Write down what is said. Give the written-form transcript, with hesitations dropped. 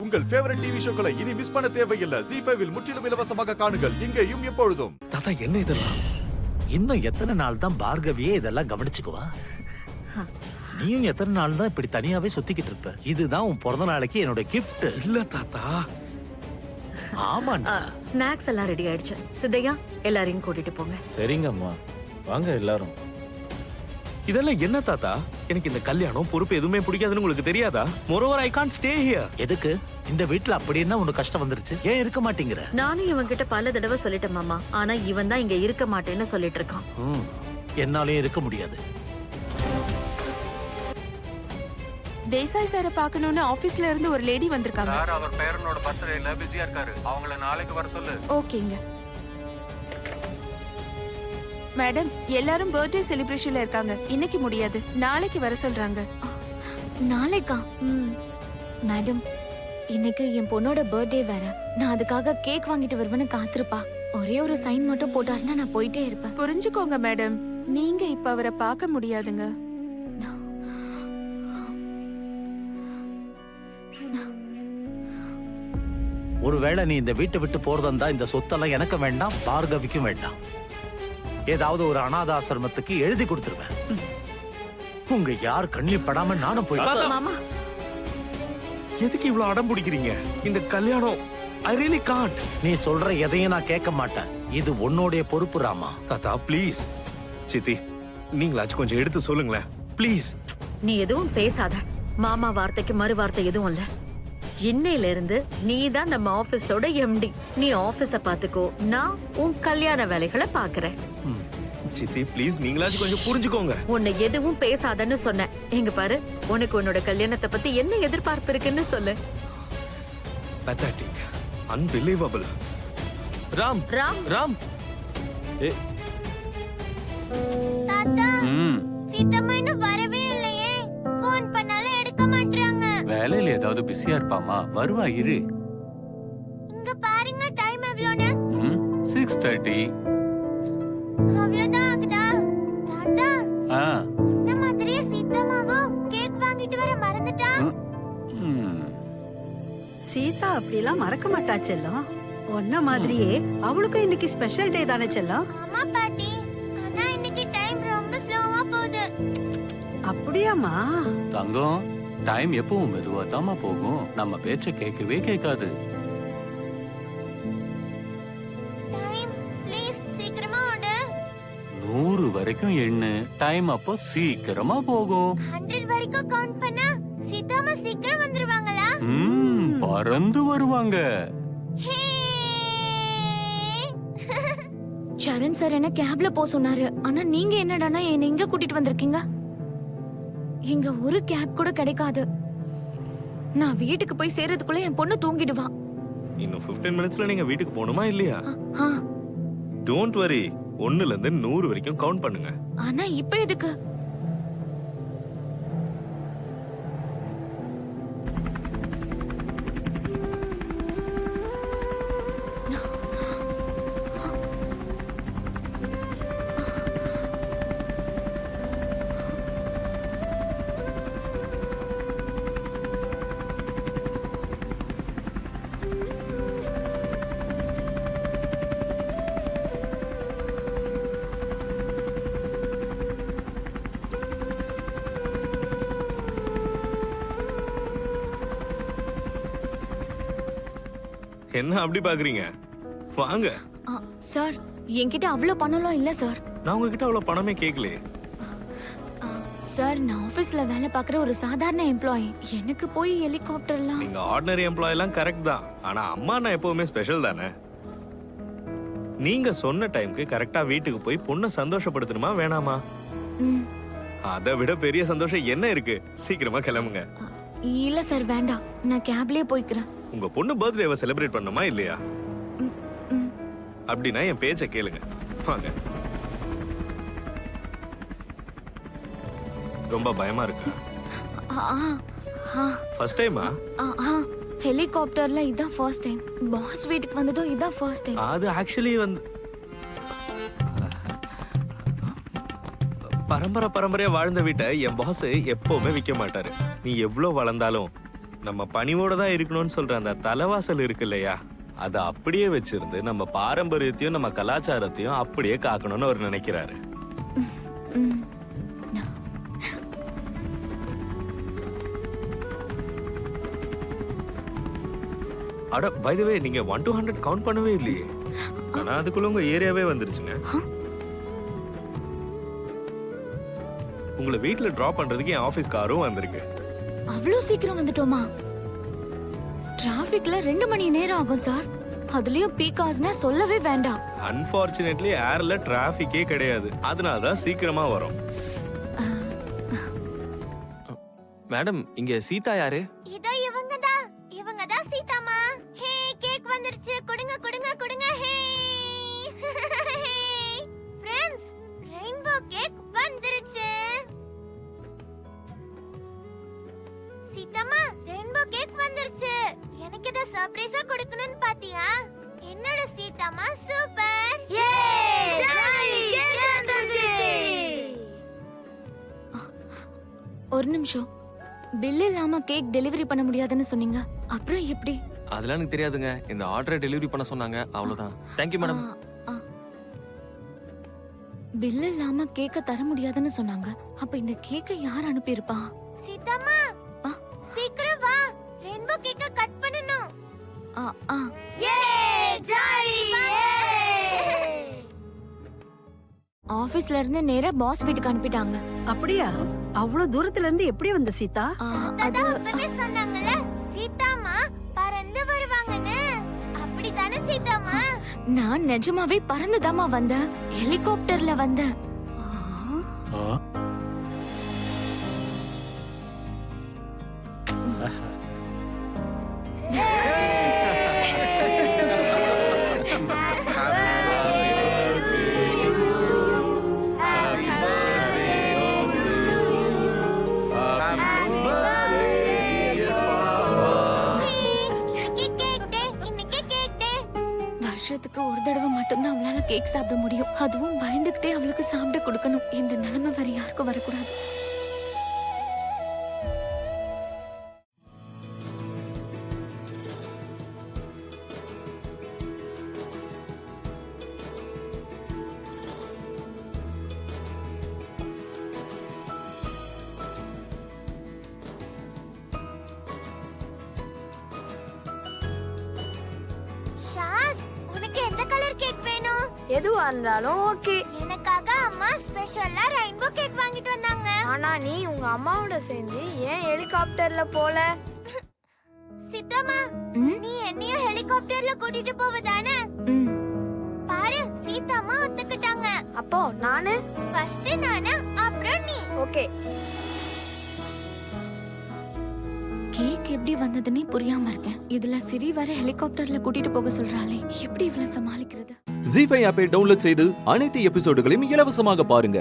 உங்கள் favourite TV ஷோக்களை இனி miss பண்ண தேவையில்லை. ZEE5 இல் முற்றிலும் இலவசமாக காணுங்கள். இங்கேயும் எப்பொழுதும். தாத்தா என்ன இதெல்லாம்? இன்னும் எத்தனை நாள் தான் பார்கவியே இதெல்லாம் கவனிச்சுக்குவா? நீயும் எத்தனை நாள் தான் இப்படி தனியாவே சுத்திக்கிட்டு இருப்ப? இதுதான் உன் பிறந்த நாளைக்கு என்னோட கிஃப்ட். இல்ல தாத்தா. ஆமாண்டா. ஸ்நாக்ஸ் எல்லாம் ரெடி ஆயிடுச்சு. சித்தையா எல்லாரையும் கூட்டிட்டு போங்க. சரிங்க அம்மா, வாங்க எல்லாரும். இதெல்லாம் என்ன தாத்தா? எனக்கு இந்த கல்யாணம் பொறுப்பு எதுவுமே பிடிக்காதுன்னு உங்களுக்கு தெரியாதா? Moreover I can't stay here. எதுக்கு? இந்த வீட்ல அப்படி என்ன உனக்கு கஷ்டம் வந்துருச்சு? ஏன் இருக்க மாட்டேங்கிற? நானும் இவன் கிட்ட பல தடவை சொல்லிட்டேன் மாமா. ஆனா இவன் தான் இங்க இருக்க மாட்டேன்னு சொல்லிட்டு இருக்கான். என்னாலயும் இருக்க முடியாது. தேசாய் சாரை பார்க்கணும்னு ஆபீஸ்ல இருந்து ஒரு லேடி வந்திருக்காங்க. சார் அவர் பேரனோட பர்த்டேல பிஸியா இருக்காரு. அவங்கள நாளைக்கு வர சொல்லு. ஓகேங்க மேடம், எல்லாரும் பர்த்டே செலிப்ரேஷன்ல இருக்காங்க. இன்னைக்கு முடியாது, நாளைக்கு வர சொல்றாங்க. நாளைக்கா? மேடம், இன்னைக்கு என் பொண்ணோட பர்த்டே வேற. நான் அதுக்காக கேக் வாங்கிட்டு வருவேன்னு காத்திருப்பா. ஒரே ஒரு சைன் மட்டும் போட்டாருன்னா நான் போயிட்டே இருப்பேன். புரிஞ்சுக்கோங்க மேடம், நீங்க இப்ப அவரை பார்க்க முடியாதுங்க. ஒருவேளை நீ இந்த வீட்டை விட்டு போறதா இந்த சொத்தெல்லாம் எனக்கு வேண்டாம், பார்கவிக்கும் வேண்டாம். ஏதாவது ஒரு அனாத ஆசிரமத்துக்கு எழுதி கொடுத்துருவேன். உங்க யார் கண்ணில் படாம நானும் போயிட்டேன். மாமா, எதுக்கு இவ்வளவு அடம் பிடிக்கிறீங்க? இந்த கல்யாணம் ஐ ரியலி காண்ட். நீ சொல்ற எதையும் நான் கேட்க மாட்டேன். இது உன்னுடைய பொறுப்பு ராமா. தாத்தா ப்ளீஸ். சித்தி நீங்களாச்சும் கொஞ்சம் எடுத்து சொல்லுங்களேன் ப்ளீஸ். நீ எதுவும் பேசாத. மாமா வார்த்தைக்கு மறு வார்த்தை எதுவும் இல்ல. இன்னையில இருந்து நீ தான் நம்ம ஆபீஸோட எம்டி. நீ ஆபீஸ பாத்துக்கோ, நான் உன் கல்யாண வேலைகளை பாக்குறேன். சித்தி ப்ளீஸ் நீங்களாச்சும் கொஞ்சம் புரிஞ்சுக்கோங்க. உன்னை எதுவும் பேசாதன்னு சொன்னேன். எங்க பாரு, உனக்கு உன்னோட கல்யாணத்தை பத்தி என்ன எதிர்பார்ப்பு இருக்குன்னு சொல்லு. Pathetic. Unbelievable. ராம் ராம் ராம். தாத்தா, சீதம்மா இன்னும் வரவே இல்லையே. ஃபோன் பண்ணாலும் எடுக்க மாட்டறாங்க. வேலையில ஏதாவது பிஸியா இருப்பாமா. வருவா இரு. இங்க பாருங்க, டைம் எவ்வளவுன்னு. 6:30. அவ்வளவுதான் ஆகுதா? தாத்தா, ஆ. இந்த மாதிரியே சீதம்மாவும் கேக் வாங்கிட்டு வர மறந்துட்டா. சீதா அப்படிலாம் மறக்க மாட்டா செல்லம். ஒன்ன மாதிரியே அவளுக்கும் இன்னைக்கு ஸ்பெஷல் டே தானே செல்லம்? ஆமா பாட்டி, ஆனா இன்னைக்கு டைம் ரொம்ப ஸ்லோவா போகுது. அப்படியாமா? தங்கம், டைம் எப்பவும் மெதுவா தாமா போகும். நம்ம பேச்ச கேட்கவே கேட்காது. டைம் ப்ளீஸ் சீக்கிரமா ஓடு. 100 வரைக்கும் எண்ணு. டைம் அப்போ சீக்கிரமா போகும். 100 வரைக்கும் கவுண்ட் பண்ணா சீதம்மா சீக்கிரம் வந்துருவாங்களா? பறந்து வருவாங்க. சரண் சார் என்ன கேப்ல போ சொன்னாரு. ஆனா நீங்க என்னடானா என்ன இங்க கூட்டிட்டு வந்திருக்கீங்க. இங்க ஒரு கேப் கூட கிடைக்காது. நான் வீட்டுக்கு போய் சேர்றதுக்குள்ள என் பொண்ணு தூங்கிடுவா. இன்னும் 15 மினிட்ஸ்ல நீங்க வீட்டுக்கு போகணுமா இல்லையா? Don't worry. 1ல இருந்து 100 வரைக்கும் கவுண்ட் பண்ணுங்க. ஆனா இப்ப எதுக்கு? என்ன அப்படி பாக்குறீங்க? வாங்க. சார், என்கிட்ட அவ்வளவு பணம்லாம் இல்ல சார். நான் உங்ககிட்ட அவ்வளவு பணமே கேட்கலையே. சார், நான் ஆபீஸ்ல வேலை பார்க்குற ஒரு சாதாரண எம்ப்ளாயி. எனக்கு போய் ஹெலிகாப்டர்லாம். நீங்க ஆர்டினரி எம்ப்ளாய் எல்லாம் கரெக்ட் தான். ஆனா அம்மா நான் எப்பவுமே ஸ்பெஷல் தானே. நீங்க சொன்ன டைம்க்கு கரெக்டா வீட்டுக்கு போய் பொண்ணை சந்தோஷப்படுத்தணுமா வேணாமா? அதை விட பெரிய சந்தோஷம் என்ன இருக்கு? சீக்கிரமா கிளம்புங்க. இல்ல சார், வேண்டாம். நான் கேப்லயே போய்க்கிறேன். உங்க பொண்ணு பர்த்டேவை செலிப்ரேட் பண்ணுமா இல்லையா? அப்படின்னா என் பேச்ச கேளுங்க. வாங்க. ரொம்ப பயமா இருக்கா? ஃபர்ஸ்ட் டைமா? ஹெலிகாப்டர்ல இதான் ஃபர்ஸ்ட் டைம். பாஸ் வீட்டுக்கு வந்ததும் இதான் ஃபர்ஸ்ட் டைம். அது ஆக்சுவலி வந்து பரம்பரையா வாழ்ந்த வீட்டை என் பாஸ் எப்பவுமே விற்க மாட்டாரு. நீ எவ்வளவு வளர்ந்தாலும் நம்ம பணிவோட தான் இருக்கணும்னு சொல்ற அந்த தலைவாசல் இருக்கு இல்லையா, அதை அப்படியே வச்சிருந்து நம்ம பாரம்பரியத்தையும் நம்ம கலாச்சாரத்தையும் அப்படியே காக்கணும்னு அவர் நினைக்கிறாரு. ம். அட பை தி வே, நீங்க 1 to 100 கவுண்ட் பண்ணவே இல்லையே. ஆனா அதுக்குள்ள உங்க ஏரியாவே வந்துருச்சுங்க. உங்களை வீட்ல டிராப் பண்றதுக்கு என் ஆபீஸ் காரும் வந்திருக்கு. அவ்வளோ சீக்கிரம் வந்துட்டோமா? டிராஃபிக்ல 2 மணி நேரம் ஆகும் சார். அதுலயும் பீக் ஹவர்ஸ்னா சொல்லவே வேண்டாம். அன்பார்ச்சுனேட்லி ஏர்ல டிராஃபிக்கே கிடையாது, அதனால தான் சீக்கிரமா வரும். மேடம், இங்க சீதா யாரு? இதோ இவங்க தான் சீதாமா. ஹே, கேக் வந்துருச்சு. கொடுங்க கொடுங்க கொடுங்க. ஹே ஃப்ரெண்ட்ஸ், ரெயின்போ கேக் வந்துருச்சு. சீதாமா, ரெயின்போ கேக் வந்துருச்சு. எனக்கு இத சர்ப்ரைஸா கொடுக்கணும்னு பாத்தியா? என்னோட சீதாமா சூப்பர். யே! கேக் வந்துருச்சு. ஒரு நிமிஷம், பில் இல்லாம கேக் டெலிவரி பண்ண முடியாதுன்னு சொன்னீங்க. அப்புறம் எப்படி? அதெல்லாம் எனக்கு தெரியாதுங்க. இந்த ஆர்டரை டெலிவரி பண்ண சொன்னாங்க, அவ்வளவுதான். Thank you madam. பில் இல்லாம கேக்க தர முடியாதுன்னு சொன்னாங்க. அப்ப இந்த கேக்க யார் அனுப்பியிருப்பா? சீதாமா, சீக்கிரம் வா. ரெயின்போ கேக்க கட் பண்ணனும். யே! ஜாலி! ஆபீஸ்ல இருந்து நேரா பாஸ் வீட்டுக்கு அனுப்பிட்டாங்க. அப்படியா? அவ்வளவு தூரத்துல இருந்து எப்படி வந்த சீதா? அது அப்பவே சொன்னாங்கல, சீதாமா பறந்து வருவாங்கன்னு. அப்படிதானே சீதாமா? நான் நிஜமாவே பறந்துதாமா வந்தேன். ஹெலிகாப்டர்ல வந்தேன். வருஷத்துக்கு ஒரு தடவை மட்டும்தான் அவளால கேக் சாப்பிட முடியும். அதுவும் பயந்துகிட்டே அவளுக்கு சாப்பிட கொடுக்கணும். இந்த நிலைமை வேற யாருக்கும் வரக்கூடாது. ஷாஸ், உனக்கு எந்த கலர் கேக் வேணும்? எதுவா இருந்தாலும் ஓகே. எனக்காக அம்மா ஸ்பெஷலா ரெயின்போ கேக் வாங்கிட்டு வந்தாங்க. ஆனா நீ உங்க அம்மாவோட சேர்ந்து ஏன் ஹெலிகாப்டர்ல போல? சீதாமா, நீ என்னையும் ஹெலிகாப்டர்ல கூட்டிட்டு போவதானே? பாரு, சீதாமா ஒத்துக்கிட்டாங்க. அப்போ நானு ஃபர்ஸ்ட் நானு, அப்புறம் நீ. ஓகே. கேக் எப்படி வந்ததுன்னே புரியாம இருக்கேன். இதுல சிரி வர ஹெலிகாப்டர்ல கூட்டிட்டு போக சொல்றாளே, எப்படி இவள சமாளிக்கிறது? ஜீ5 ஆப்பை டவுன்லோட் செய்து அனைத்து எபிசோடுகளையும் இலவசமாக பாருங்க.